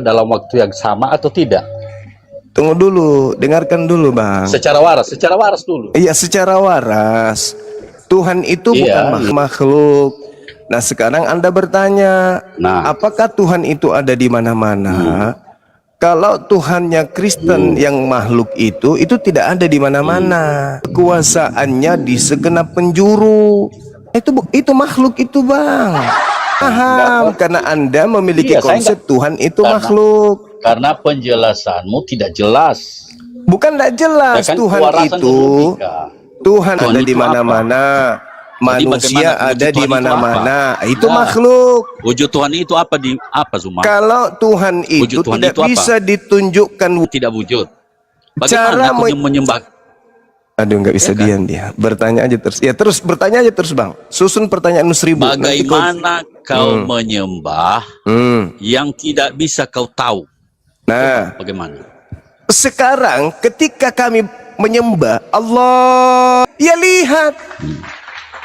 dalam waktu yang sama atau tidak? Tunggu dulu, dengarkan dulu Bang. Secara waras dulu. Iya, secara waras. Tuhan itu bukan makhluk. Nah, sekarang Anda bertanya, apakah Tuhan itu ada di mana-mana? Kalau Tuhannya Kristen yang makhluk itu tidak ada di mana-mana. Kekuasaannya di segenap penjuru. Itu makhluk itu Bang. Paham? Karena Anda memiliki konsep Tuhan itu makhluk. Karena penjelasanmu tidak jelas. Bukan tidak jelas. Ya kan, Tuhan ada di mana-mana. Manusia ada di mana-mana. Itu makhluk. Wujud Tuhan itu apa Zuma? Kalau Tuhan itu tidak bisa ditunjukkan, tidak wujud. Bagaimana aku menyembah? Aduh, nggak bisa diam dia. Bertanya aja terus. Ya terus bertanya aja terus Bang. Susun pertanyaan 1000. Bagaimana kau menyembah yang tidak bisa kau tahu? Nah, bagaimana? Sekarang ketika kami menyembah Allah, ya lihat.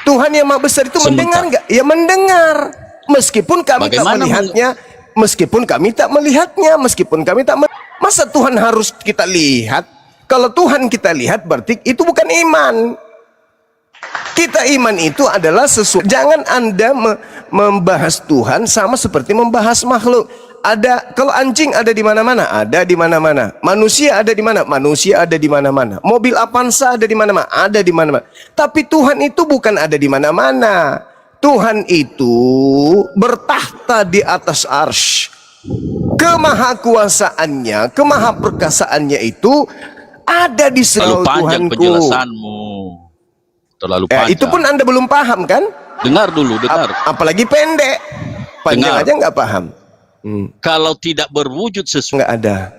Tuhan yang Maha Besar itu mendengar nggak? Ya mendengar. Meskipun kami tak melihatnya, meskipun kami tak melihatnya, meskipun kami tak masa Tuhan harus kita lihat? Kalau Tuhan kita lihat berarti itu bukan iman. Kita iman itu adalah sesuatu. Jangan Anda membahas Tuhan sama seperti membahas makhluk. Kalau anjing ada di mana-mana, ada di mana-mana. Manusia ada di mana? Manusia ada di mana-mana. Mobil Avanza ada di mana-mana? Ada di mana-mana. Tapi Tuhan itu bukan ada di mana-mana. Tuhan itu bertahta di atas arsy. Kemahakuasaannya, kemahaperkasaannya itu ada di seluruh Tuhanku. Penjelasanmu terlalu panjang. Itu pun Anda belum paham kan? Dengar dulu, dengar. Apalagi pendek. Panjang aja nggak paham. Kalau tidak berwujud sesuatu, nggak ada.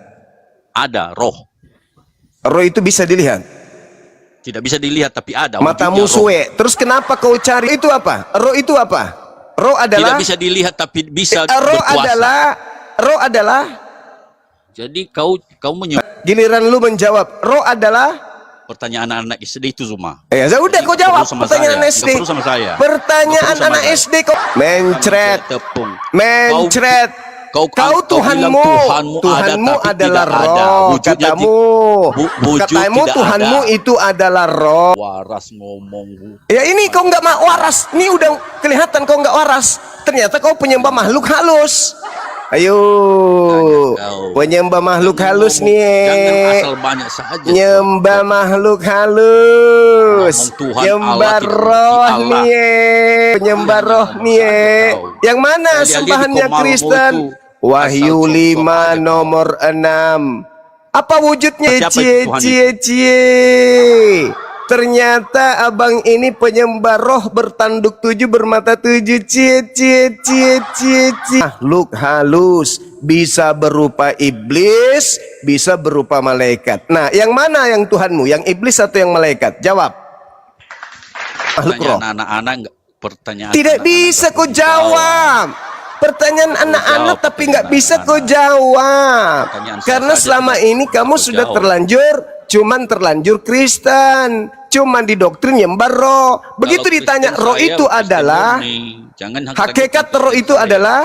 Ada roh. Roh itu bisa dilihat. Tidak bisa dilihat tapi ada. Matamu suwe. Terus kenapa kau cari itu apa? Roh itu apa? Roh adalah tidak bisa dilihat tapi bisa roh berkuasa. Roh adalah. Jadi kau giliran lu menjawab. Roh adalah. Pertanyaan anak SD itu Zuma. Ya udah kau jawab pertanyaan SD. Pertanyaan anak SD kau mencret. Kau Tuhanmu adalah roh. Katamu Tuhanmu itu adalah roh. Waras ngomong. Ya ini kau nggak waras. Ini udah kelihatan kau nggak waras. Ternyata kau penyembah makhluk halus. Ayo, penyembah makhluk halus nih. Jangan asal banyak saja. Nyembah makhluk halus. Nyembah roh nih. Penyembah roh nih. Yang mana sembahannya Kristen? Wahyu 5 nomor 6. Apa wujudnya? Cie. Ternyata abang ini penyembah roh bertanduk 7 bermata 7. Cie. Makhluk halus bisa berupa iblis, bisa berupa malaikat. Nah, yang mana yang Tuhanmu? Yang iblis atau yang malaikat? Jawab. Makhluk roh. Anak-anak pertanyaan. Tidak bisa kau jawab. Pertanyaan anak-anak tapi nggak bisa kau jawab. Karena selama ini kamu sudah terlanjur Kristen. Cuman didoktrin nyembah roh. Begitu ditanya roh itu adalah hakikat roh itu adalah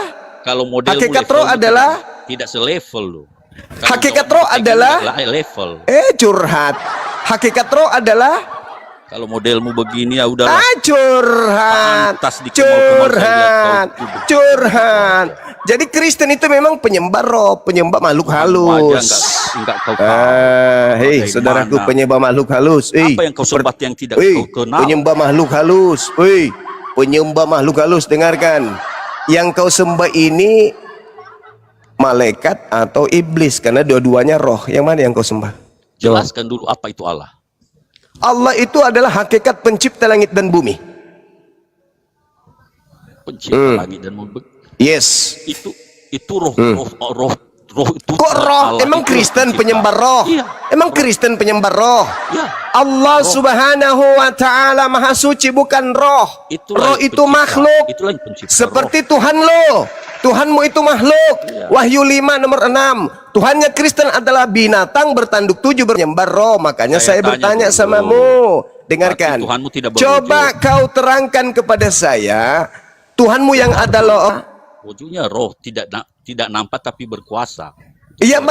hakikat roh adalah tidak selevel loh. Hakikat roh adalah level. Curhat. Hakikat roh adalah kalau modelmu begini ya udah curhat. Jadi Kristen itu memang penyembah roh, penyembah makhluk halus. Hei, saudaraku penyembah makhluk halus. Apa yang kau sembah yang tidak kau kenal? Penyembah makhluk halus. Penyembah makhluk halus, dengarkan. Yang kau sembah ini malaikat atau iblis? Karena dua-duanya roh. Yang mana yang kau sembah? Jelaskan dulu apa itu Allah. Allah itu adalah hakikat pencipta langit dan bumi. Pencipta langit dan bumi. Yes. Itu roh itu. Kok roh? Emang Kristen penyembah roh? Iya. Emang Kristen penyembah roh? Iya. Allah Subhanahu wa taala Maha Suci bukan roh. Roh itu makhluk. Seperti Tuhan lo. Tuhanmu itu makhluk. Iya. Wahyu 5 nomor 6. Tuhannya Kristen adalah binatang bertanduk 7 bernyembah roh. Makanya saya bertanya samamu. Dengarkan. Coba kau terangkan kepada saya. Tuhanmu yang adalah wujudnya roh, tidak tidak nampak tapi berkuasa. Iya,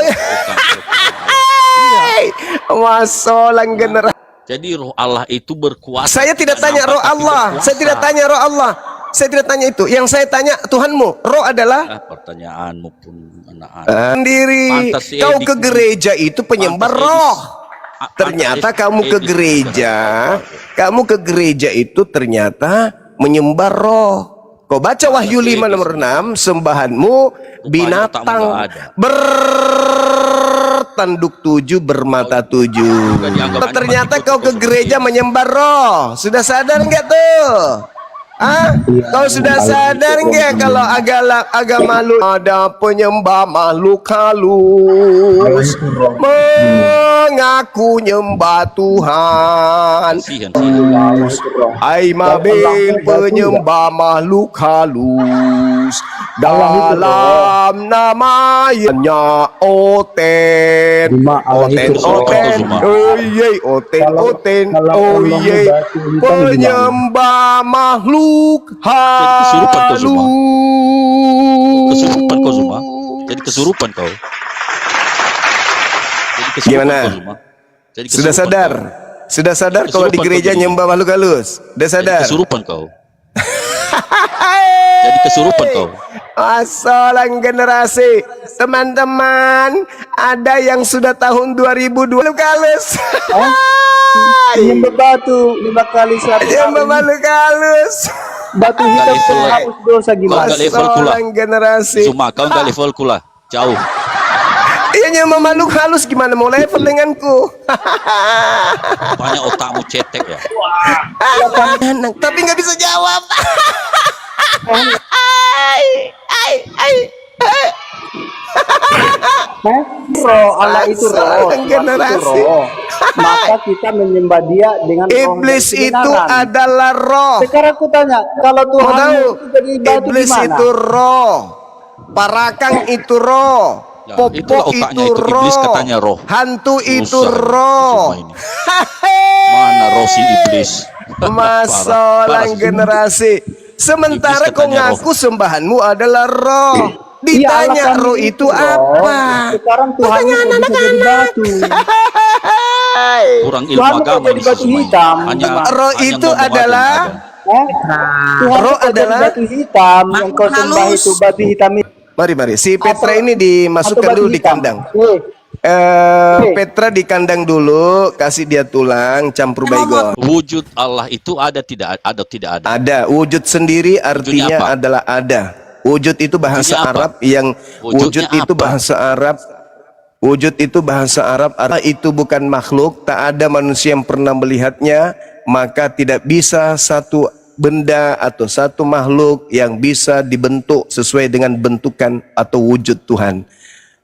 masalah generasi. Jadi roh Allah itu berkuasa. Saya tidak tanya roh Allah. Saya tidak tanya roh Allah. Saya tidak tanya itu. Yang saya tanya Tuhanmu. Roh adalah pertanyaanmu pun anak-anak. Sendiri. Kau ke gereja itu penyembah roh. Ternyata kamu ke gereja. Kamu ke gereja itu ternyata menyembah roh. Kau baca Wahyu 5 nomor 6, sembahanmu binatang bertanduk 7, bermata 7. Ternyata kau ke gereja menyembah roh. Sudah sadar nggak tuh? Kau sudah sadar nggak kalau agama lu ada penyembah makhluk halus mengaku nyembah Tuhan? Hai Mabel, penyembah makhluk halus dalam namanya Oten, penyembah makhluk halus. Kesurupan kau semua. Jadi kesurupan kau. Gimana? Sudah sadar? Sudah sadar kalau di gereja nyembah makhluk halus? Sudah sadar? Jadi kesurupan kau. Jadi kesurupan kau. Masalah generasi. Teman-teman, ada yang sudah tahun 2002 makhluk halus. Nyembah batu 5 kali 1 nyembah makhluk halus. Batu hitam penghapus dosa gimana? Masalah generasi. Cuma kau nggak level kula. Jauh. Iya, nyembah makhluk halus gimana mau level denganku? Banyak otakmu cetek ya. Tapi nggak bisa jawab. Roh Allah itu roh. Generasi. Maka kita menyembah dia dengan iblis itu adalah roh. Sekarang aku tanya, kalau Tuhan itu jadi batu iblis gimana? itu roh, parakang itu roh, popok itu roh, iblis katanya roh, hantu itu roh. Mana roh si iblis? Masalah generasi. Sementara kau ngaku sembahanmu adalah roh. Ditanya roh itu apa? Sekarang Tuhan itu bisa jadi batu. Kurang ilmu agama jadi batu hitam. Roh itu adalah roh adalah batu hitam yang kau sembah itu batu hitam. Mari si Petra ini dimasukkan dulu di kandang. Petra di kandang dulu, kasih dia tulang, campur baygon. Wujud Allah itu ada tidak ada? Ada. Wujud sendiri artinya adalah ada. Wujud itu bahasa Arab yang wujud itu bahasa Arab. Wujud itu bahasa Arab. Allah itu bukan makhluk, tak ada manusia yang pernah melihatnya, maka tidak bisa satu benda atau satu makhluk yang bisa dibentuk sesuai dengan bentukan atau wujud Tuhan.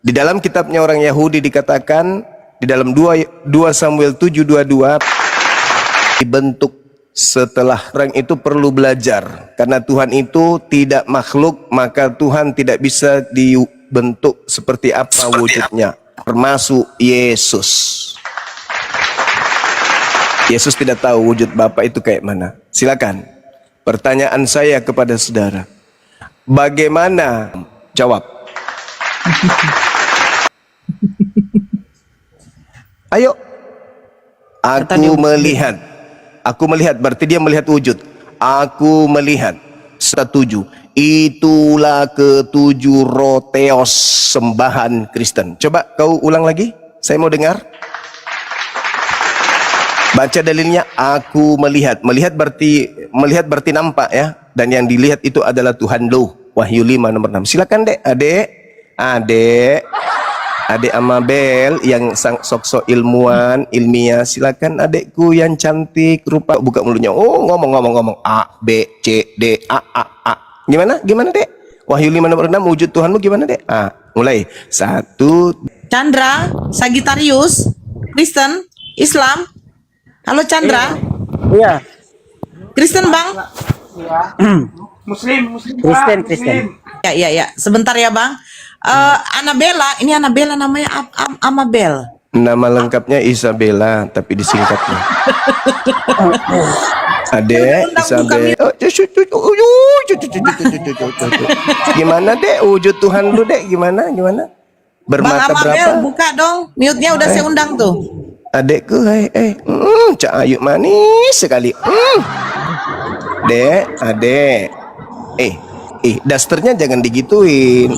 Di dalam kitabnya orang Yahudi dikatakan di dalam 2 Samuel 7:22 dibentuk. Setelah orang itu perlu belajar, karena Tuhan itu tidak makhluk, maka Tuhan tidak bisa dibentuk seperti apa wujudnya, termasuk Yesus. Yesus tidak tahu wujud Bapa itu kayak mana. Silakan. Pertanyaan saya kepada saudara, bagaimana? Jawab. Ayo. Aku melihat, berarti dia melihat wujud. Aku melihat. Setuju. Itulah ketujuh roh theos, sembahan Kristen. Coba kau ulang lagi. Saya mau dengar. Baca dalilnya. Aku melihat. Melihat berarti nampak ya. Dan yang dilihat itu adalah Tuhan lo. Wahyu 5 nomor 6. Silakan dek. Adik Amabel yang sok-sok ilmuwan, ilmiah, silakan adekku yang cantik, rupa buka mulutnya. Oh, ngomong A, B, C, D, A. Gimana, dek? Wahyu 5 nomor 6, wujud Tuhanmu gimana, dek? Mulai. 1. Chandra, Sagittarius, Kristen, Islam. Halo Chandra. Iya. Kristen, Bang? Muslim. Kristen. Ya. Sebentar ya, Bang. Annabella, ini Annabella namanya Amabel. Nama lengkapnya Isabella, tapi disingkatnya. Adek Isabella. Gimana dek? Wujud Tuhan lu dek, gimana? Bang Bermata Amabel, berapa? buka dong. Mute-nya udah saya undang tuh. Adekku, Cak Ayu manis sekali. Dek, adek. Dasternya jangan digituin.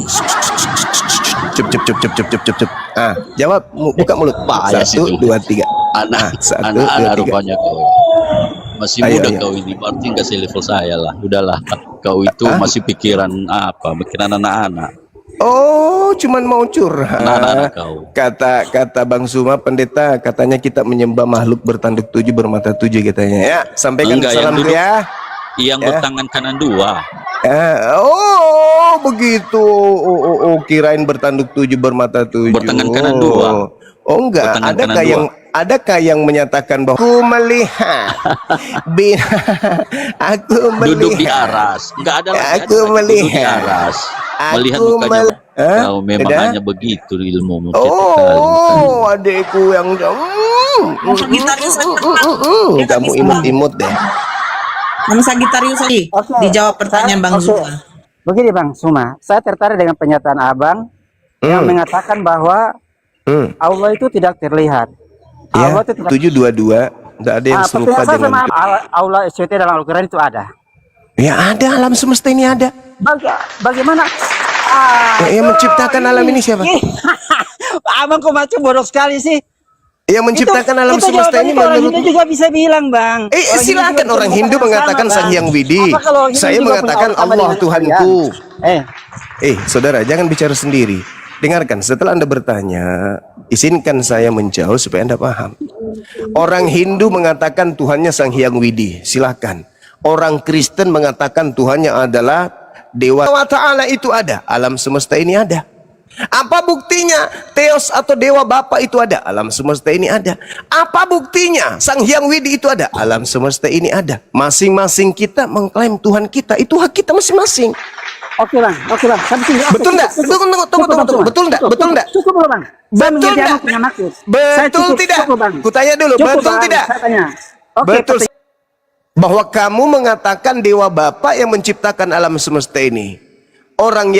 Cup. Jawab, buka mulut. Payah sih 1, 2, 3. Anak Satu, dua, anak tiga. rupanya kau. Masih Ayo, muda ayo. kau ini, berarti nggak selevel saya lah. Udahlah, kau itu masih pikiran anak-anak. Oh, cuman mau curhat. Anak-anak kau. Kata Bang Suma pendeta, katanya kita menyembah makhluk bertanduk 7 bermata 7 katanya. Ya, sampaikan Enggak, salam yang tuh duduk. ya. Yang Ya. bertangan kanan 2. Oh, begitu. Kirain bertanduk 7 bermata 7. Bertangan kanan 2. Oh enggak, Bertangan kanan adakah yang menyatakan bahwa aku melihat aku Duduk di melihat aras. Enggak ada lagi. Aku Duduk di melihat. aras. Aku Melihat mukanya. Hah? Kau memang Beda? hanya begitu ilmumu. cetek kali. Oh, adekku yang Sagitarius kamu imut-imut deh. Nama Sagitarius lagi. Oke. Dijawab pertanyaan Bang Oke. Zuma. Begini Bang Suma, saya tertarik dengan pernyataan Abang yang mengatakan bahwa Allah itu tidak terlihat. Ya, Allah itu tidak 722. Tidak ada yang serupa pertanyaan saya sama dengan Allah SCT dalam Al-Quran itu ada. Ya ada, alam semesta ini ada. Bagaimana? Yang menciptakan alam ini siapa? Abang kok macam bodoh sekali sih. Yang menciptakan alam itu semesta ini jawabannya orang menurut Hindu juga bisa bilang, Bang. silakan Hindu orang juga Hindu sama, mengatakan Bang. Sang Hyang Widi. Apa kalau Hindu Saya juga mengatakan punya sama Allah dengan Tuhanku. kalian? Saudara, jangan bicara sendiri. Dengarkan, setelah Anda bertanya, izinkan saya menjawab supaya Anda paham. Orang Hindu mengatakan Tuhannya Sang Hyang Widi. Silakan. Orang Kristen mengatakan Tuhannya adalah Dewa Ta'ala, itu ada. Alam semesta ini ada. Apa buktinya? Theos atau Dewa Bapa itu ada. Alam semesta ini ada. Apa buktinya? Sang Hyang Widi itu ada. Alam semesta ini ada. Masing-masing kita mengklaim Tuhan kita. Itu hak kita masing-masing. Oke bang. Sampai sini. Oke, Betul enggak? Tunggu. Betul enggak? Cukup belum bang. Saya Betul mengerti enggak? Abang punya maksud. Saya Betul cukup, tidak? Cukup, bang. Kutanya dulu, Cukup, betul bang. tidak? Saya tanya. Oke, Betul. Bahwa kamu mengatakan Dewa Bapa yang menciptakan alam semesta ini. Orang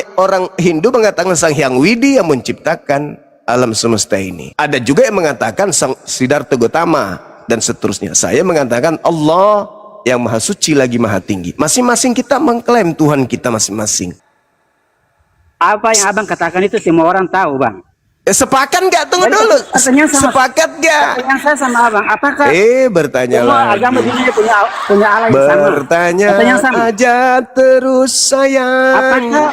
Hindu mengatakan Sang Hyang Widi yang menciptakan alam semesta ini. Ada juga yang mengatakan Sang Siddhartha Gautama dan seterusnya. Saya mengatakan Allah yang maha suci lagi maha tinggi. Masing-masing kita mengklaim Tuhan kita masing-masing. Apa yang abang katakan itu semua orang tahu bang. Sepakat nggak? Tunggu Jadi, dulu. pertanyaan sama- Sepakat nggak? Yang saya sama abang, apakah Bertanya semua lagi. agama di dunia punya Allah yang sama? Bertanya Pertanyaan sama. aja terus sayang. Apakah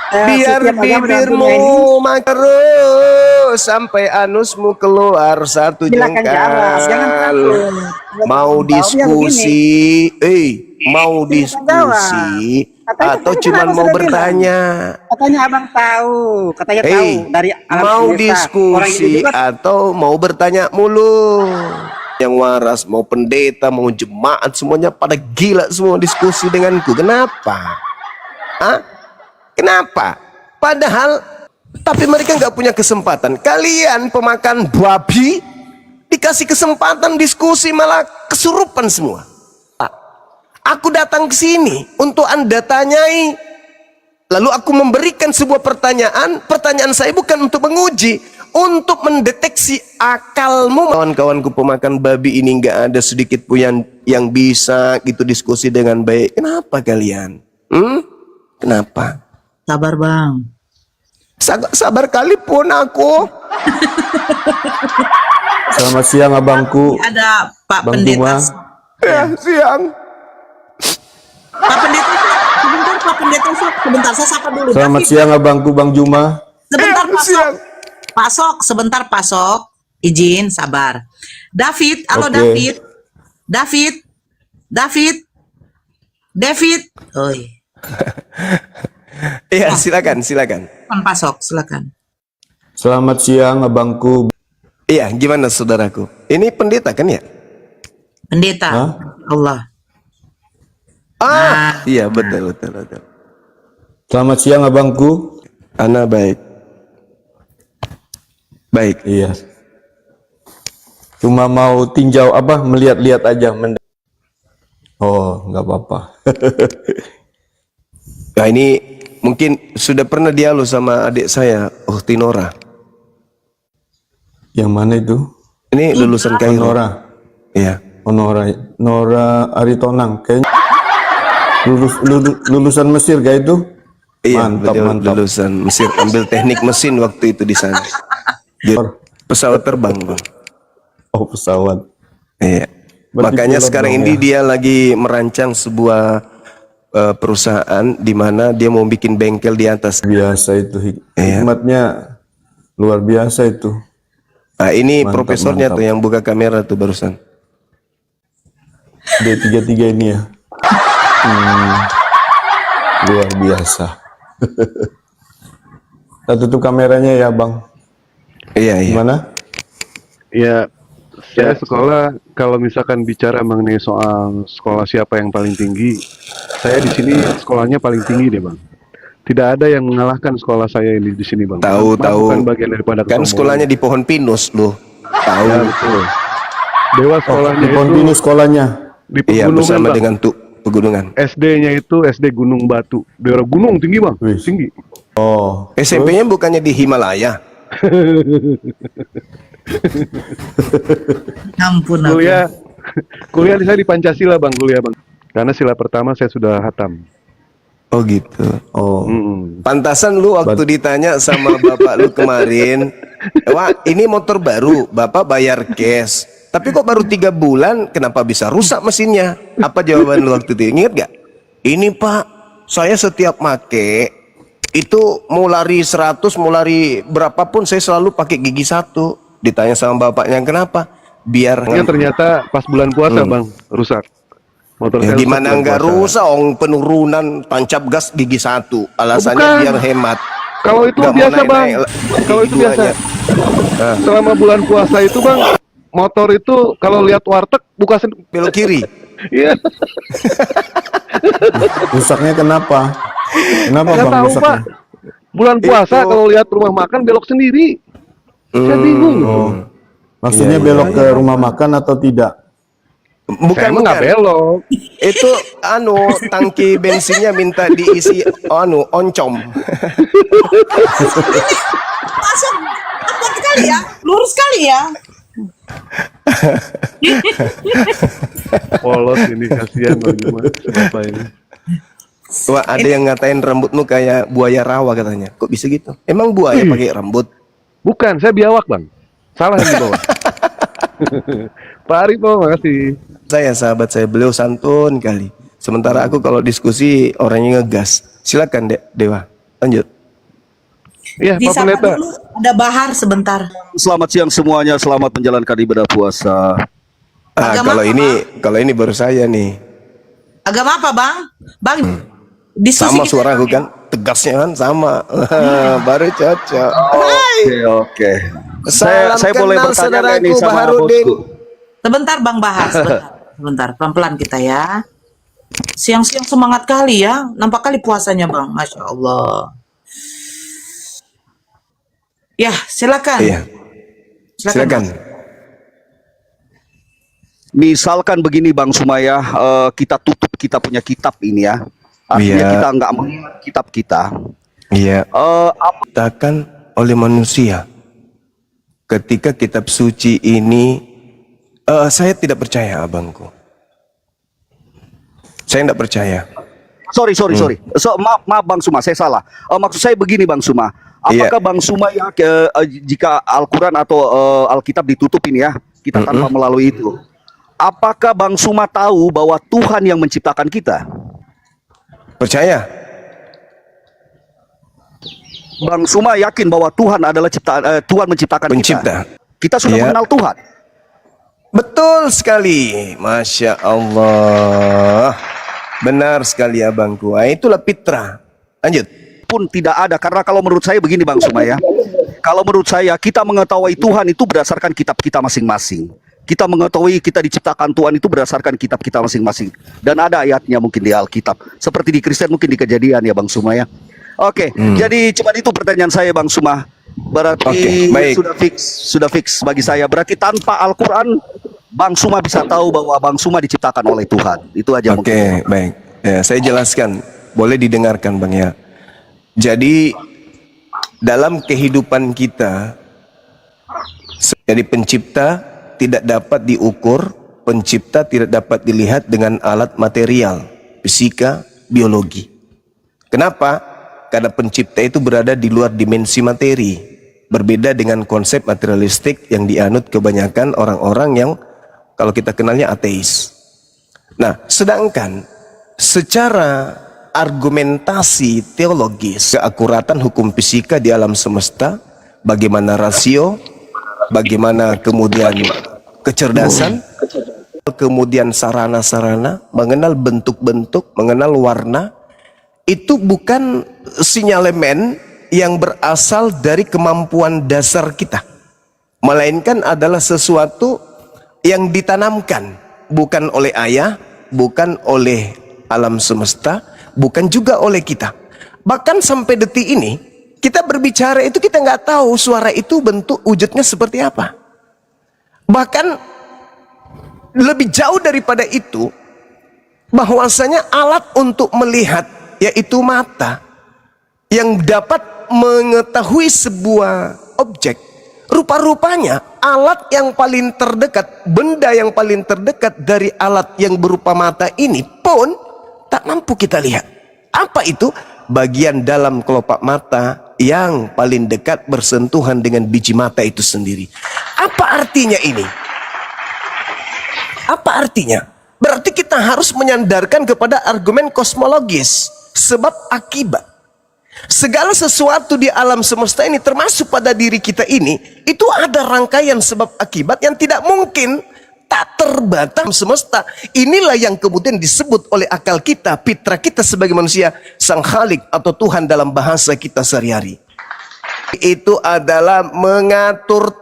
Biar setiap agama dalam bibirmu dunia ini makan terus sampai anusmu keluar satu silakan jawab, jangan jengkal. takut. Mau Jawabnya diskusi, mau Silakan diskusi Katanya- atau katanya cuma abang mau sudah bertanya? Katanya abang tahu, katanya tahu dari alam Mau semesta. Orang ini diskusi juga atau mau bertanya mulu? Yang waras, mau pendeta, mau jemaat, semuanya pada gila semua diskusi denganku. Kenapa? Kenapa? Padahal, tapi mereka nggak punya kesempatan. Kalian pemakan babi, dikasih kesempatan diskusi malah kesurupan semua. Aku datang ke sini untuk Anda tanyai. Lalu aku memberikan sebuah pertanyaan. Pertanyaan saya bukan untuk menguji, untuk mendeteksi akalmu. Kawan-kawanku pemakan babi ini nggak ada sedikit pun yang bisa gitu diskusi dengan baik. Kenapa kalian? Kenapa? Sabar bang. Sabar kali pun aku. Selamat siang abangku. Ada Pak Bang Pendeta. Duma. Ya, siang. Pak Pendeta. Sebentar Pak Pendeta. Sebentar saya sapa dulu. Selamat David. siang abangku Bang Juma. Sebentar Pak Sok. siang. Pak Sok, sebentar Pak Sok. Izin, sabar. David, halo Oke. David. Oi. Iya, silakan. Pak Sok, silakan. Selamat siang abangku. Iya, gimana saudaraku? Ini pendeta kan ya? Pendeta. Hah? Allah. Iya, betul. Selamat siang abangku. Ana baik. Iya. Cuma mau tinjau apa, melihat-lihat aja. Oh, nggak apa-apa. Nah ini mungkin sudah pernah dialog sama adik saya, Tinora. Yang mana itu? Ini lulusan Kairo. Nora. Iya. Oh, Nora Aritonang. Kayaknya lulusan Mesir gak itu? Iya, mantap, betul, mantap. lulusan Mesir, ambil teknik mesin waktu itu di sana. Pesawat terbang, Bang. Oh, pesawat. Iya. Berarti Makanya pilot sekarang dong, ini ya? dia lagi merancang sebuah perusahaan di mana dia mau bikin bengkel di atas. Biasa itu Iya. hikmatnya luar biasa itu. Nah, ini Mantap, profesornya mantap. tuh yang buka kamera tuh barusan. D33 ini ya. Luar biasa. Kita tutup kameranya ya, Bang. Iya, iya. Gimana? Ya, saya sekolah kalau misalkan bicara mengenai soal sekolah siapa yang paling tinggi, saya di sini sekolahnya paling tinggi deh, Bang. Tidak ada yang mengalahkan sekolah saya ini di sini, Bang. Tahu, Maaf, tahu. bukan bagian daripada Kan kesombongan. sekolahnya di Pohon Pinus loh. Tahu. Ya, betul. Dewa sekolahnya Di Pohon itu Pinus sekolahnya. di Iya, pegunungan, bersama Bang. dengan pegunungan. SD-nya itu SD Gunung Batu. Daerah gunung tinggi, Bang. Wih. Tinggi. Oh, SMP-nya bukannya di Himalaya. Ampun aku. Kuliah saya di Pancasila, Bang, kuliah, Bang. Karena sila pertama saya sudah hatam. Oh gitu. oh. Pantasan lu waktu ditanya sama bapak lu kemarin, wah ini motor baru, bapak bayar cash. Tapi kok baru 3 bulan, kenapa bisa rusak mesinnya? Apa jawaban lu waktu itu? Ingat gak? Ini pak, saya setiap make itu mau lari 100, mau lari berapapun saya selalu pakai gigi 1. Ditanya sama bapaknya kenapa? Biar Ternyata pas bulan puasa, Bang, rusak. Motor ya, saya rusak gimana bulan nggak puasa. rusak? Ong penurunan tancap gas gigi 1. Alasannya bukan. biar hemat. Kalau itu Nggak mau biasa, Bang. naik-naik Kalau gigi itu biasa. duanya. Nah, Selama bulan puasa itu, Bang, motor itu kalau lihat warteg buka belok kiri. Iya. Rusaknya kenapa? Kenapa Nggak Bang tahu, rusaknya? Pak. Bulan puasa Itu- kalau lihat rumah makan belok sendiri. Saya bingung. Oh. Maksudnya Iya, belok ke rumah makan atau tidak? Saya Bukan, emang nggak bukan. belok. Itu tangki bensinnya minta diisi oncom. Masa apa kali ya? Lurus kali ya? Polos ini, kasihan Bang Juma. Bapak ini. Wah, ada yang ngatain rambutmu kayak buaya rawa katanya. Kok bisa gitu? Emang buaya pakai rambut? Bukan, saya biawak, Bang. Salah yang di bawah. Pak Arief, makasih. Saya sahabat saya, beliau santun kali. Sementara aku kalau diskusi orangnya ngegas. Silakan Dek Dewa, lanjut. Iya, Pak Disapa Pendeta. dulu. Ada Bahar sebentar. Selamat siang semuanya, selamat menjalankan ibadah puasa. Agama Kalau apa, kalau ini baru saya nih. Agama apa, Bang? Bang, diskusi Sama kita suaraku ya. kan, tegasnya kan sama. Baru cocok. Oke. Salam Saya boleh kenal bertanya nggak saudaraku nih sama Baharudin. bosku? Sebentar, Bang Bahar. Sebentar. Pelan-pelan kita ya. Siang-siang semangat kali ya. Nampak kali puasanya, Bang. Masya Allah. Ya, silakan. Iya, silakan. Misalkan begini Bang Sumaya, kita tutup kita punya kitab ini ya. Artinya Iya. kita nggak mengingat kitab kita. Iya. Apa Diciptakan oleh manusia. Ketika kitab suci ini, saya tidak percaya abangku. Saya tidak percaya. sorry. Maaf Bang Suma, saya salah. Maksud saya begini Bang Suma. Apakah Bang Suma ya jika Al-Quran atau Alkitab ditutup ini ya, kita tanpa melalui itu. Apakah Bang Suma tahu bahwa Tuhan yang menciptakan kita? Percaya? Bang Suma yakin bahwa Tuhan adalah Tuhan menciptakan Pencipta. kita. Kita sudah Iya. mengenal Tuhan. Betul sekali. Masya Allah. Benar sekali abangku. Itulah fitrah. Lanjut. Pun tidak ada, karena kalau menurut saya begini Bang Suma ya. Kalau menurut saya kita mengetahui Tuhan itu berdasarkan kitab kita masing-masing. Kita mengetahui kita diciptakan Tuhan itu berdasarkan kitab kita masing-masing. Dan ada ayatnya mungkin di Alkitab. Seperti di Kristen mungkin di Kejadian ya Bang Suma ya. Oke, jadi cuma itu pertanyaan saya Bang Suma. Berarti Oke, baik. sudah fix bagi saya. Berarti tanpa Al-Quran, Bang Suma bisa tahu bahwa Bang Suma diciptakan oleh Tuhan. Itu aja mungkin. Oke, baik. Ya, saya jelaskan. Boleh didengarkan, Bang ya. Jadi dalam kehidupan kita, jadi pencipta tidak dapat diukur, pencipta tidak dapat dilihat dengan alat material, fisika, biologi. Kenapa? Karena pencipta itu berada di luar dimensi materi. Berbeda dengan konsep materialistik yang dianut kebanyakan orang-orang yang kalau kita kenalnya ateis. Nah, sedangkan secara argumentasi teologis, keakuratan hukum fisika di alam semesta, bagaimana rasio, bagaimana kemudian kecerdasan, kemudian sarana-sarana, mengenal bentuk-bentuk, mengenal warna, itu bukan sinyalemen yang berasal dari kemampuan dasar kita, melainkan adalah sesuatu yang ditanamkan, bukan oleh ayah, bukan oleh alam semesta, bukan juga oleh kita. Bahkan sampai detik ini kita berbicara itu kita nggak tahu suara itu bentuk wujudnya seperti apa. Bahkan lebih jauh daripada itu, bahwasanya alat untuk melihat, yaitu mata, yang dapat mengetahui sebuah objek, rupa-rupanya alat yang paling terdekat, benda yang paling terdekat dari alat yang berupa mata ini pun tak mampu kita lihat. Apa itu? Bagian dalam kelopak mata yang paling dekat bersentuhan dengan biji mata itu sendiri. Apa artinya ini? Apa artinya? Berarti kita harus menyandarkan kepada argumen kosmologis, sebab akibat. Segala sesuatu di alam semesta ini, termasuk pada diri kita ini, itu ada rangkaian sebab akibat yang tidak mungkin tak terbatas semesta. Inilah yang kemudian disebut oleh akal kita, fitrah kita sebagai manusia, sang Khalik atau Tuhan dalam bahasa kita sehari-hari. Itu adalah mengatur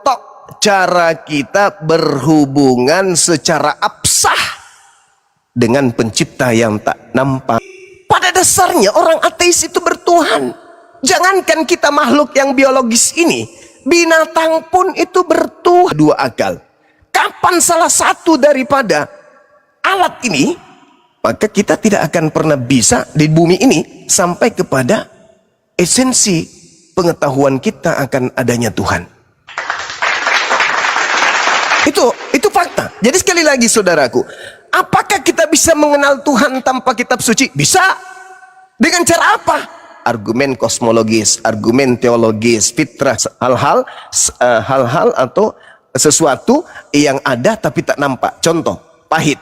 cara kita berhubungan secara absah dengan pencipta yang tak nampak. Pada dasarnya orang ateis itu bertuhan. Jangankan kita makhluk yang biologis ini, binatang pun itu bertuhan. Dua akal. Kapan salah satu daripada alat ini, maka kita tidak akan pernah bisa di bumi ini sampai kepada esensi pengetahuan kita akan adanya Tuhan. Itu fakta. Jadi sekali lagi saudaraku, apakah kita bisa mengenal Tuhan tanpa kitab suci? Bisa. Dengan cara apa? Argumen kosmologis, argumen teologis, fitrah, hal-hal atau sesuatu yang ada tapi tak nampak. Contoh, pahit.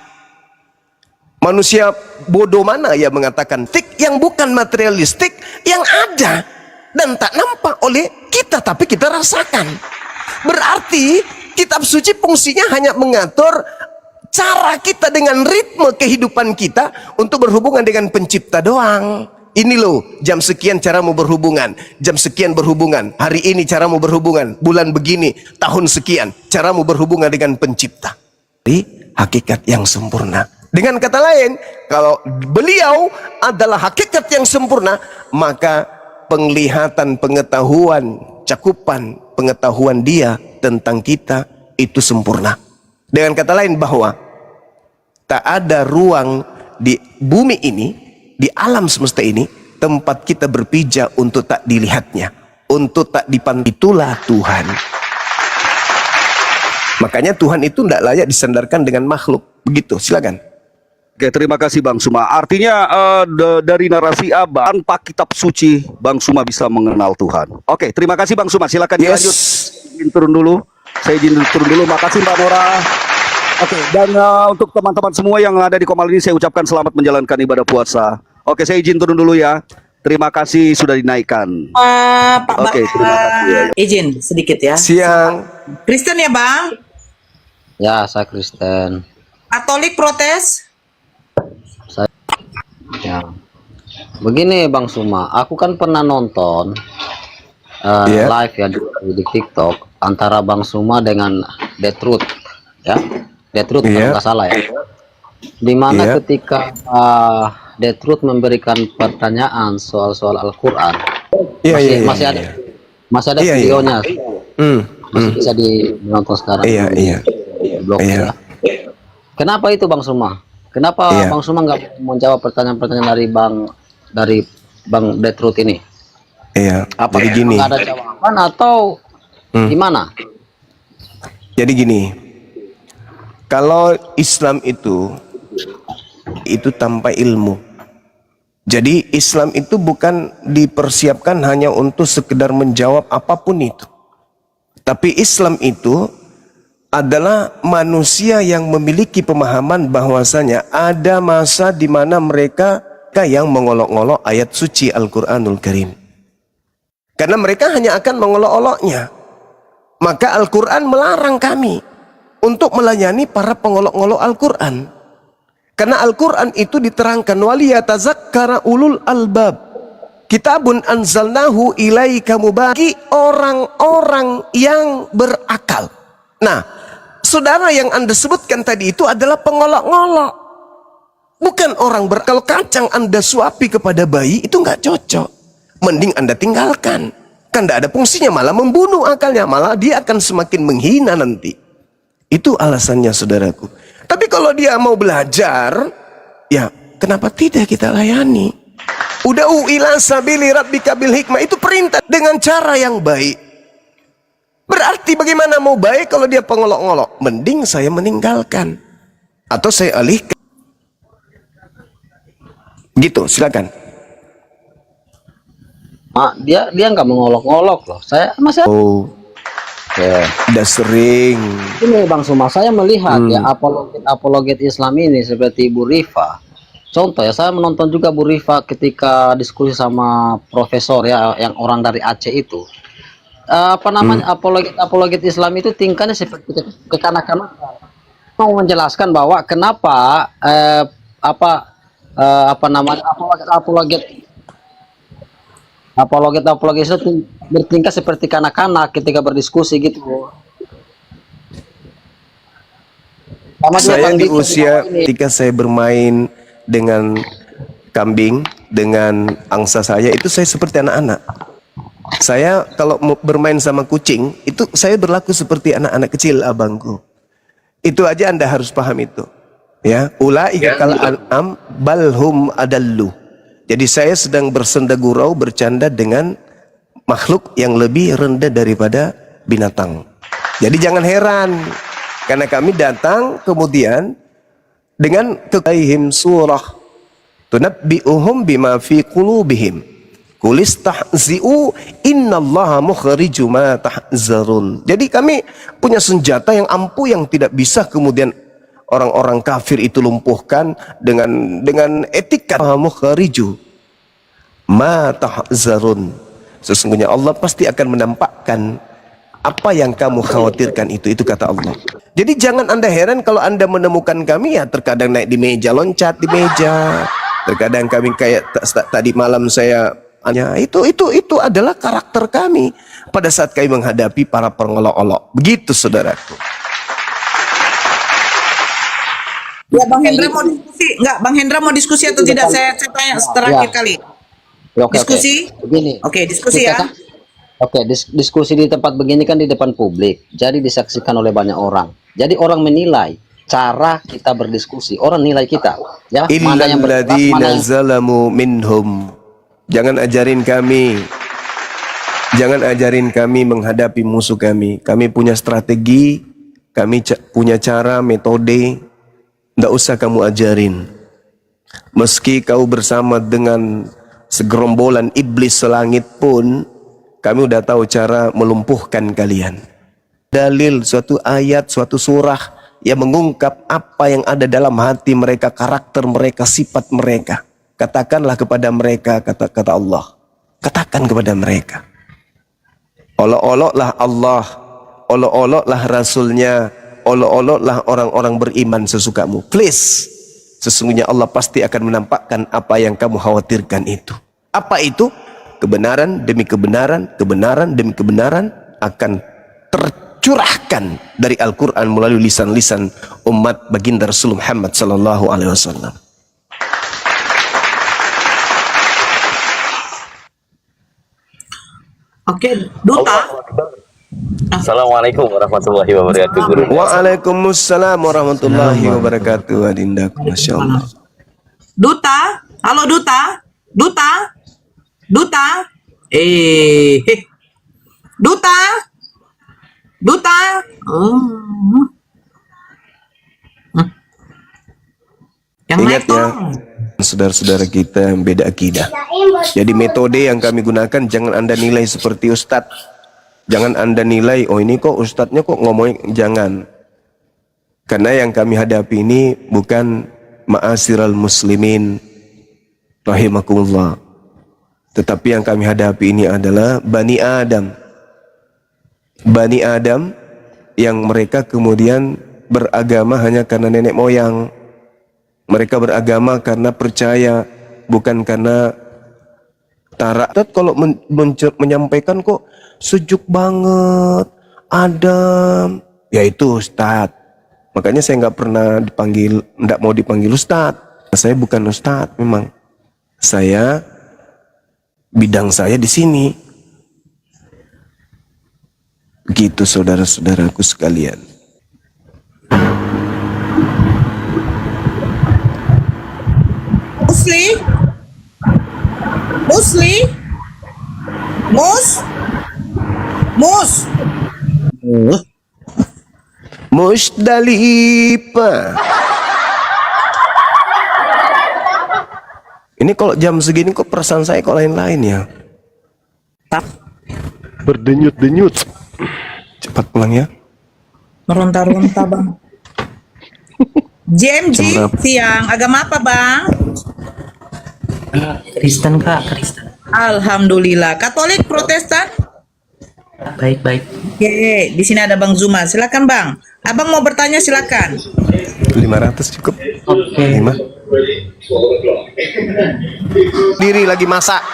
Manusia bodoh mana yang mengatakan tik yang bukan materialistik, yang ada dan tak nampak oleh kita tapi kita rasakan. Berarti kitab suci fungsinya hanya mengatur cara kita dengan ritme kehidupan kita untuk berhubungan dengan pencipta doang. Ini loh, jam sekian caramu berhubungan, jam sekian berhubungan, hari ini caramu berhubungan, bulan begini, tahun sekian, caramu berhubungan dengan pencipta. Di hakikat yang sempurna. Dengan kata lain, kalau beliau adalah hakikat yang sempurna, maka penglihatan, pengetahuan, cakupan pengetahuan dia tentang kita itu sempurna. Dengan kata lain bahwa tak ada ruang di bumi ini, di alam semesta ini, tempat kita berpijak untuk tak dilihatnya, untuk tak dipandang. Itulah Tuhan. Makanya Tuhan itu tidak layak disandarkan dengan makhluk. Begitu, silakan. Oke, terima kasih Bang Suma. Artinya dari narasi Abang, tanpa kitab suci, Bang Suma bisa mengenal Tuhan. Oke, terima kasih Bang Suma. Silakan dilanjut. Izin turun dulu. Saya izin turun dulu. Makasih Mbak Nora. Oke, dan untuk teman-teman semua yang ada di Komal ini, saya ucapkan selamat menjalankan ibadah puasa. Oke, saya izin turun dulu ya. Terima kasih sudah dinaikkan. Pak Oke, terima kasih ya. Izin sedikit ya. Siang. Kristen ya Bang? Ya, saya Kristen. Katolik protes? Ya. Begini Bang Suma, aku kan pernah nonton live ya di TikTok antara Bang Suma dengan Deathroot, ya. Deathroot kalau nggak salah ya. Dimana ketika Deathroot memberikan pertanyaan soal-soal Al-Quran, masih ada Masih ada Iya, iya. videonya. Masih Hmm. bisa dinonton sekarang. Iya, iya. Di blog Iya. ya. Kenapa itu Bang Suma? Kenapa Iya. Bang Suma nggak menjawab pertanyaan-pertanyaan dari Bang Detrut ini? Iya. Apa Jadi gini. nggak ada jawaban atau gimana? Jadi gini. Kalau Islam itu tanpa ilmu. Jadi Islam itu bukan dipersiapkan hanya untuk sekedar menjawab apapun itu. Tapi Islam itu adalah manusia yang memiliki pemahaman bahwasanya ada masa di mana mereka yang mengolok-olok ayat suci Al-Quranul Karim. Karena mereka hanya akan mengolok-oloknya. Maka Al-Quran melarang kami untuk melayani para pengolok-olok Al-Quran. Karena Al-Quran itu diterangkan waliyatazakkara ulul albab. Kitabun anzalnahu ilaika bagi orang-orang yang berakal. Nah, saudara yang Anda sebutkan tadi itu adalah pengolok-ngolok. Bukan orang kalau kacang Anda suapi kepada bayi itu nggak cocok. Mending Anda tinggalkan. Kan tidak ada fungsinya, malah membunuh akalnya. Malah dia akan semakin menghina nanti. Itu alasannya saudaraku. Tapi kalau dia mau belajar, ya kenapa tidak kita layani? Uda'u ila sabili rabbika bil hikmah, itu perintah dengan cara yang baik. Berarti bagaimana mau baik kalau dia pengolok-ngolok? Mending saya meninggalkan atau saya alihkan. Gitu, silakan. Dia nggak mengolok-olok loh. Saya masih. Oh, udah sering. Ini Bang Suma, saya melihat ya apologet Islam ini seperti Bu Rifa. Contoh ya, saya menonton juga Bu Rifa ketika diskusi sama profesor ya, yang orang dari Aceh itu. Apa namanya, apologet Islam itu tingkahnya seperti kekanak-kanakan. Mau menjelaskan bahwa kenapa apa namanya apologet itu bertingkah seperti kanak-kanak ketika berdiskusi gitu. Saya di usia ketika saya bermain dengan kambing, dengan angsa saya, itu saya seperti anak-anak. Saya kalau bermain sama kucing, itu saya berlaku seperti anak-anak kecil abangku. Itu aja Anda harus paham itu. Ya, ulaika kal an'am balhum adallu. Jadi saya sedang bersenda gurau, bercanda dengan makhluk yang lebih rendah daripada binatang. Jadi jangan heran, karena kami datang kemudian dengan kekaihim surah tunabbi'uhum bima fi qulubihim kulistahzi'u innallaha mukhriju ma tahzarun. Jadi kami punya senjata yang ampuh yang tidak bisa kemudian orang-orang kafir itu lumpuhkan dengan etika mukhriju ma tahzarun. Sesungguhnya Allah pasti akan menampakkan apa yang kamu khawatirkan itu kata Allah. Jadi jangan Anda heran kalau Anda menemukan kami ya terkadang naik di meja, loncat di meja. Terkadang kami kayak tadi malam saya itu adalah karakter kami pada saat kami menghadapi para pengolok-olok. Begitu saudaraku. Ya Bang Hendra mau diskusi nggak? Bang Hendra mau diskusi atau tidak? Saya tanya terakhir kali. Diskusi? Begini. Oke, diskusi ya. Diskusi di tempat begini kan di depan publik, jadi disaksikan oleh banyak orang. Jadi orang menilai cara kita berdiskusi, orang nilai kita. Ya, mana yang illalladzina zalamu minhum. Jangan ajarin kami menghadapi musuh kami. Kami punya strategi, kami punya cara, metode. Tidak usah kamu ajarin. Meski kau bersama dengan segerombolan iblis selangit pun, kami udah tahu cara melumpuhkan kalian. Dalil suatu ayat, suatu surah yang mengungkap apa yang ada dalam hati mereka, karakter mereka, sifat mereka. Katakanlah kepada mereka, kata Allah. Katakan kepada mereka. Olok-oloklah Allah, olok-oloklah Rasulnya, olok-oloklah orang-orang beriman sesukamu. Please. Sesungguhnya Allah pasti akan menampakkan apa yang kamu khawatirkan itu. Apa itu? Kebenaran demi kebenaran, kebenaran demi kebenaran akan tercurahkan dari Al-Quran melalui lisan-lisan umat baginda Rasul Muhammad sallallahu alaihi wasallam. Oke, Duta. Assalamualaikum warahmatullahi wabarakatuh, Guru. Waalaikumsalam warahmatullahi wabarakatuh, Adinda. Masya Allah. Duta, halo Duta, Duta, Duta, Duta, Duta. Yang Ingat naik tuh. ya, saudara-saudara kita yang beda akidah. Jadi metode yang kami gunakan jangan Anda nilai seperti Ustadz. Jangan Anda nilai, oh ini kok Ustadznya kok ngomongin, jangan. Karena yang kami hadapi ini bukan ma'asyiral muslimin rahimakumullah. Tetapi yang kami hadapi ini adalah Bani Adam. Bani Adam yang mereka kemudian beragama hanya karena nenek moyang. Mereka beragama karena percaya, bukan karena tarak. Kalau menyampaikan kok sejuk banget, adem, ya itu Ustadz. Makanya saya nggak pernah dipanggil, nggak mau dipanggil Ustadz. Saya bukan Ustadz, memang saya bidang saya di sini. Begitu saudara-saudaraku sekalian. Musli, Musdalifah. Ini kalau jam segini kok perasaan saya kok lain-lain ya. Berdenyut-denyut. Cepat pulang ya. meronta-ronta bang. JMG siang, agama apa bang? Kristen kak, Kristen. Alhamdulillah. Katolik, Protestan? Baik-baik. Oke, di sini ada Bang Zuma. Silakan bang. Abang mau bertanya silakan. 500 cukup. Oke. 5. Diri lagi masak.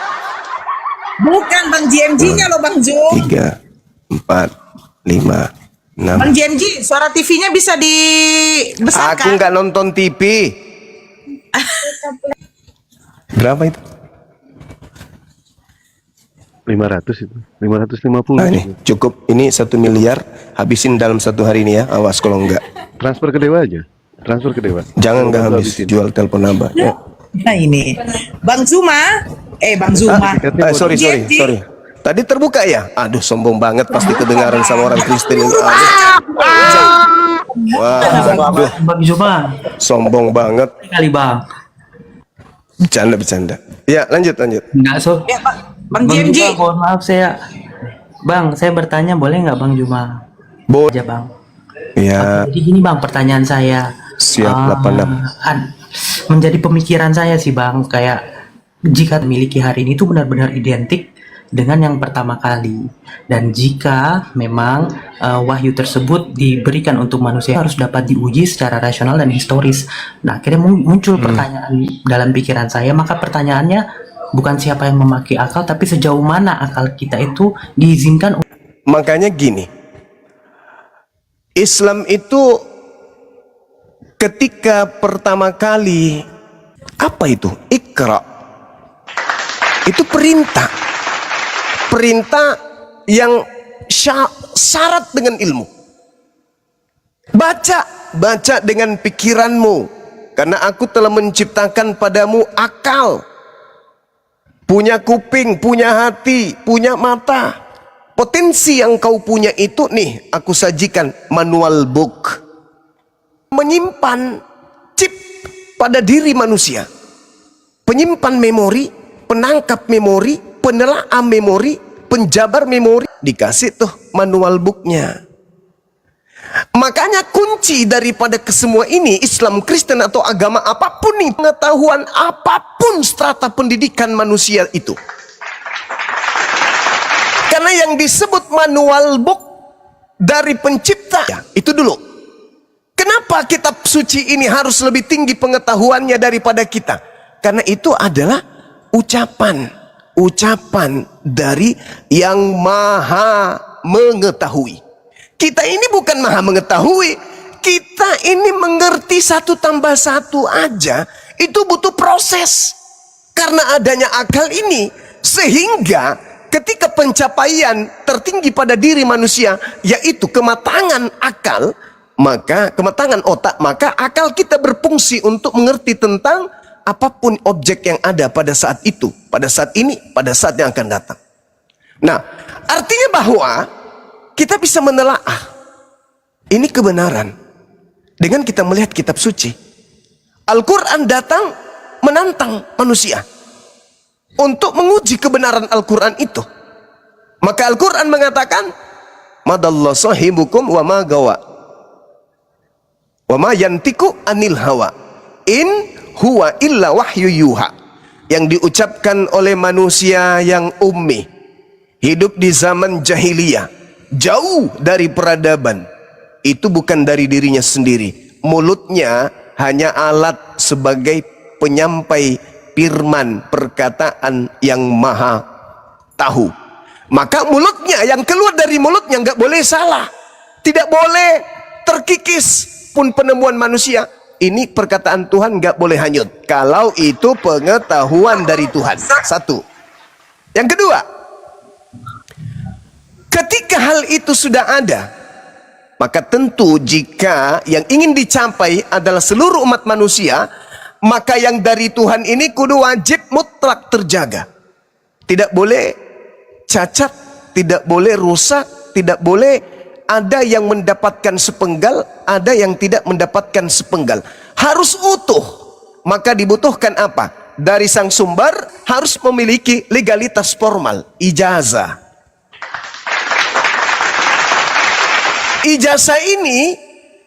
Bukan bang JMG-nya loh bang Zum. 3, 4, 5, 6. Bang JMG, suara TV-nya bisa Aku dibesarkan. nggak nonton TV. Berapa itu? 500 itu. 550. Nah ini cukup, ini 1 miliar habisin dalam 1 hari ini ya. Awas kalau enggak. Transfer ke Dewa aja. Transfer ke Dewa. Jangan nggak habis, jual telepon nambah ya. Nah ini Bang Zuma. Bang Zuma. Sorry. Tadi terbuka ya? Aduh, sombong banget, pasti kedengaran sama orang Kristen ini. Waduh, Bang Zuma. sombong banget. Kali bang. Bercanda. Ya, lanjut. Enggak so. Ya, Bang JMG. Zuma, mohon maaf saya bertanya boleh nggak Bang Zuma? Boleh aja bang. Ya. Jadi gini bang, pertanyaan saya. Siap, 86. Menjadi pemikiran saya sih bang, kayak jika memiliki hari ini itu benar-benar identik dengan yang pertama kali, dan jika memang wahyu tersebut diberikan untuk manusia harus dapat diuji secara rasional dan historis. Nah akhirnya muncul pertanyaan dalam pikiran saya, maka pertanyaannya bukan siapa yang memakai akal, tapi sejauh mana akal kita itu diizinkan. Makanya gini, Islam itu ketika pertama kali, apa itu? Iqra. Itu perintah yang syarat dengan ilmu. Baca dengan pikiranmu, karena aku telah menciptakan padamu akal, punya kuping, punya hati, punya mata. Potensi yang kau punya itu nih, aku sajikan manual book, menyimpan chip pada diri manusia, penyimpan memori, penangkap memori, penelaah memori, penjabar memori, dikasih tuh manual booknya. Makanya kunci daripada kesemua ini, Islam, Kristen atau agama apapun nih, pengetahuan apapun strata pendidikan manusia itu, karena yang disebut manual book dari pencipta ya, itu dulu. Kenapa kitab suci ini harus lebih tinggi pengetahuannya daripada kita? Karena itu adalah ucapan dari yang maha mengetahui. Kita ini bukan maha mengetahui, kita ini mengerti 1 tambah 1 aja itu butuh proses. Karena adanya akal ini, sehingga ketika pencapaian tertinggi pada diri manusia yaitu kematangan akal, maka kematangan otak, maka akal kita berfungsi untuk mengerti tentang apapun objek yang ada pada saat itu, pada saat ini, pada saat yang akan datang. Nah, artinya bahwa kita bisa menelaah ini kebenaran dengan kita melihat kitab suci. Al-Quran datang menantang manusia untuk menguji kebenaran Al-Quran itu. Maka Al-Quran mengatakan, madallah sahibukum wa ma gawa wa ma yantiku anil hawa in huwa illa wahyu yuha. Yang diucapkan oleh manusia yang ummi, hidup di zaman jahiliyah, jauh dari peradaban, itu bukan dari dirinya sendiri. Mulutnya hanya alat sebagai penyampai firman perkataan yang maha tahu. Maka mulutnya, yang keluar dari mulutnya nggak boleh salah, tidak boleh terkikis pun penemuan manusia. Ini perkataan Tuhan nggak boleh hanyut kalau itu pengetahuan dari Tuhan. Satu. Yang kedua, ketika hal itu sudah ada, maka tentu jika yang ingin dicapai adalah seluruh umat manusia, maka yang dari Tuhan ini kudu wajib mutlak terjaga. Tidak boleh cacat, tidak boleh rusak, tidak boleh ada yang mendapatkan sepenggal, ada yang tidak mendapatkan sepenggal. Harus utuh. Maka dibutuhkan apa? Dari sang sumber harus memiliki legalitas formal, ijazah. Ijazah ini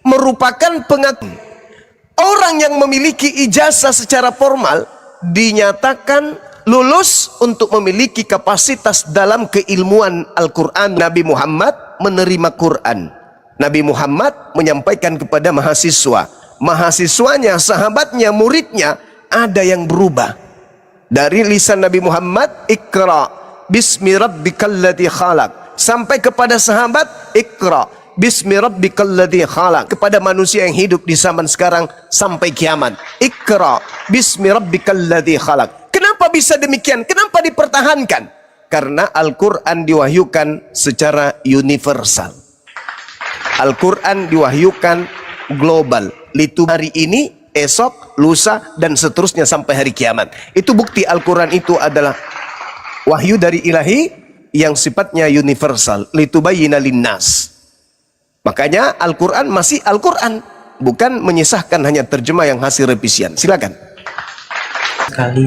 merupakan pengakuan. Orang yang memiliki ijazah secara formal dinyatakan lulus untuk memiliki kapasitas dalam keilmuan Al-Quran. Nabi Muhammad menerima Quran. Nabi Muhammad menyampaikan kepada mahasiswa. Mahasiswanya, sahabatnya, muridnya ada yang berubah. Dari lisan Nabi Muhammad, Iqra bismi rabbikal ladzi khalaq, sampai kepada sahabat, Iqra bismi rabbikal ladzi khalaq, kepada manusia yang hidup di zaman sekarang sampai kiamat, Iqra bismi rabbikal ladzi khalaq. Kenapa bisa demikian? Kenapa dipertahankan? Karena Al-Quran diwahyukan secara universal. Al-Quran diwahyukan global. Litu hari ini, esok, lusa, dan seterusnya sampai hari kiamat. Itu bukti Al-Quran itu adalah wahyu dari ilahi yang sifatnya universal. Litubayyina linnas. Makanya Al-Quran masih Al-Quran, bukan menyisahkan hanya terjemah yang hasil revisian. Silakan. Sekali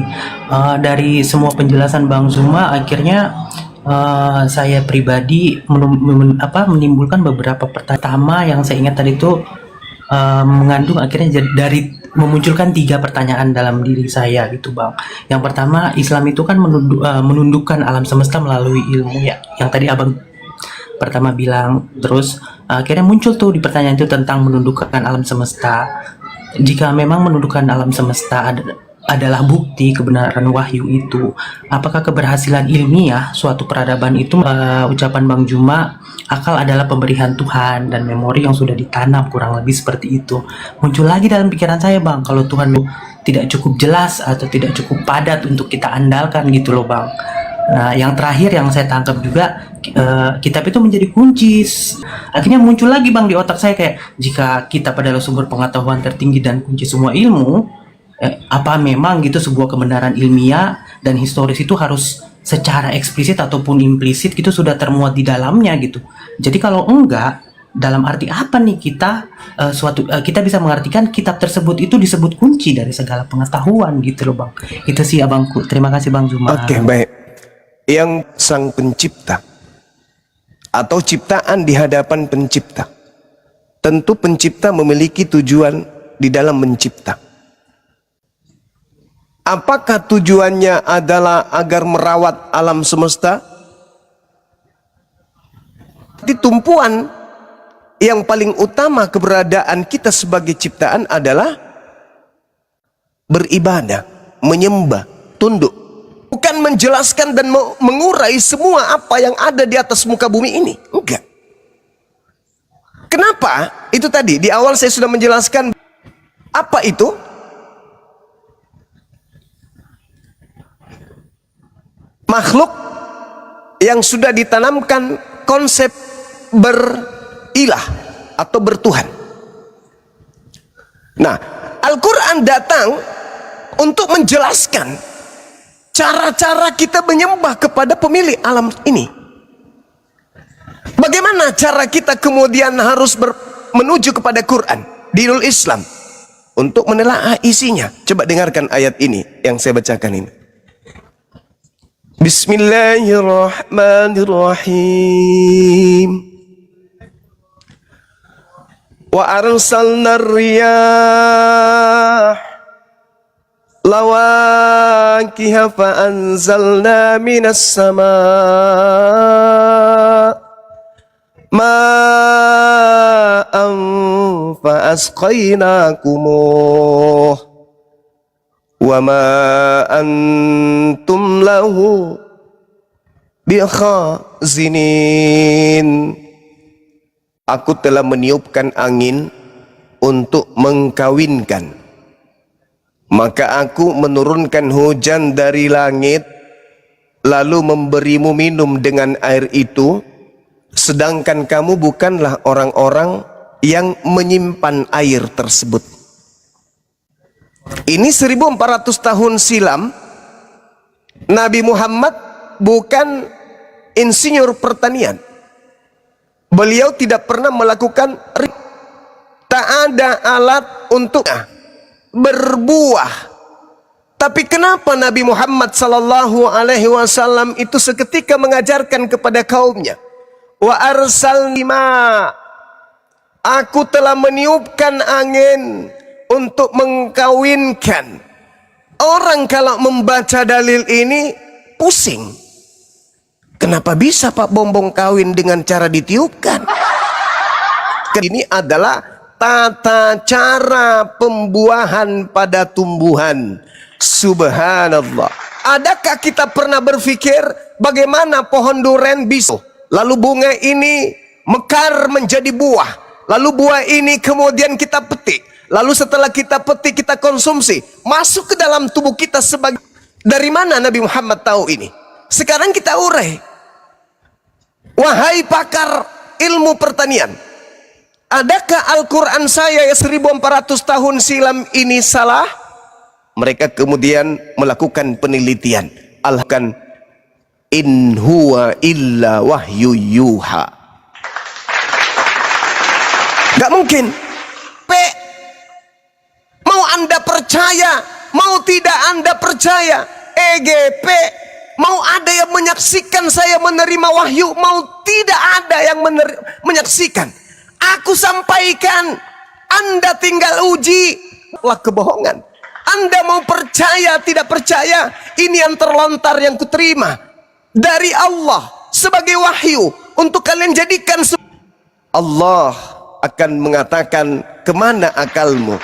dari semua penjelasan Bang Zuma, akhirnya saya pribadi menimbulkan beberapa pertanyaan. Pertama yang saya ingat tadi itu mengandung akhirnya dari memunculkan 3 pertanyaan dalam diri saya gitu Bang. Yang pertama, Islam itu kan menundukkan alam semesta melalui ilmu ya, yang tadi Abang pertama bilang. Terus akhirnya muncul tuh di pertanyaan itu tentang menundukkan alam semesta. Jika memang menundukkan alam semesta adalah bukti kebenaran wahyu itu, apakah keberhasilan ilmiah suatu peradaban itu, ucapan Bang Juma, akal adalah pemberian Tuhan dan memori yang sudah ditanam, kurang lebih seperti itu. Muncul lagi dalam pikiran saya Bang, kalau Tuhan tidak cukup jelas atau tidak cukup padat untuk kita andalkan gitu loh Bang. Nah, yang terakhir yang saya tangkap juga, kitab itu menjadi kunci. Akhirnya muncul lagi Bang di otak saya kayak, jika kitab adalah sumber pengetahuan tertinggi dan kunci semua ilmu, apa memang gitu sebuah kebenaran ilmiah dan historis itu harus secara eksplisit ataupun implisit gitu sudah termuat di dalamnya gitu. Jadi kalau enggak, dalam arti apa nih kita kita bisa mengartikan kitab tersebut itu disebut kunci dari segala pengetahuan gitu loh Bang. Itu sih Abangku. Terima kasih Bang Zuma. Oke, baik. Yang sang pencipta atau ciptaan di hadapan pencipta, tentu pencipta memiliki tujuan di dalam mencipta. Apakah tujuannya adalah agar merawat alam semesta? Di tumpuan yang paling utama keberadaan kita sebagai ciptaan adalah beribadah, menyembah, tunduk. Bukan menjelaskan dan mengurai semua apa yang ada di atas muka bumi ini. Enggak. Kenapa? Itu tadi di awal saya sudah menjelaskan. Apa itu? Makhluk yang sudah ditanamkan konsep berilah atau bertuhan. Nah, Al-Quran datang untuk menjelaskan cara-cara kita menyembah kepada pemilik alam ini. Bagaimana cara kita kemudian harus menuju kepada Quran, dinul Islam, untuk menelaah isinya. Coba dengarkan ayat ini yang saya bacakan ini. Bismillahirrahmanirrahim. Wa arsalna riyah lawaqiha fa anzalna minas sama' ma'an fa asqaynakumuh wa ma antum lahu bikhazinin. Aku telah meniupkan angin untuk mengkawinkan, maka aku menurunkan hujan dari langit lalu memberimu minum dengan air itu, sedangkan kamu bukanlah orang-orang yang menyimpan air tersebut. Ini 1400 tahun silam. Nabi Muhammad bukan insinyur pertanian. Beliau tidak pernah melakukan, tak ada alat untuk berbuah. Tapi kenapa Nabi Muhammad sallallahu alaihi wasallam itu seketika mengajarkan kepada kaumnya, wa arsalnima, aku telah meniupkan angin untuk mengkawinkan. Orang kalau membaca dalil ini pusing. Kenapa bisa Pak Bombong kawin dengan cara ditiupkan? Ini adalah tata cara pembuahan pada tumbuhan. Subhanallah. Adakah kita pernah berpikir bagaimana pohon duren bisa, lalu bunga ini mekar menjadi buah, lalu buah ini kemudian kita petik, lalu setelah kita petik kita konsumsi, masuk ke dalam tubuh kita sebagai... Dari mana Nabi Muhammad tahu ini? Sekarang kita urai. Wahai pakar ilmu pertanian, adakah Al-Quran saya 1400 tahun silam ini salah? Mereka kemudian melakukan penelitian. Alkan in huwa illa wahyu yuha. Gak mungkin. Mau Anda percaya, mau tidak Anda percaya, EGP, mau ada yang menyaksikan saya menerima wahyu, mau tidak ada yang menyaksikan. Aku sampaikan, Anda tinggal uji. Lah kebohongan. Anda mau percaya, tidak percaya, ini yang terlontar yang kuterima dari Allah sebagai wahyu untuk kalian jadikan. Allah akan mengatakan, kemana akalmu?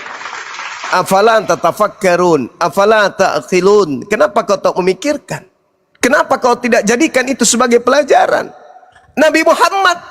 Afala tatafakkarun, afala ta'qilun. Kenapa kau tak memikirkan? Kenapa kau tidak jadikan itu sebagai pelajaran? Nabi Muhammad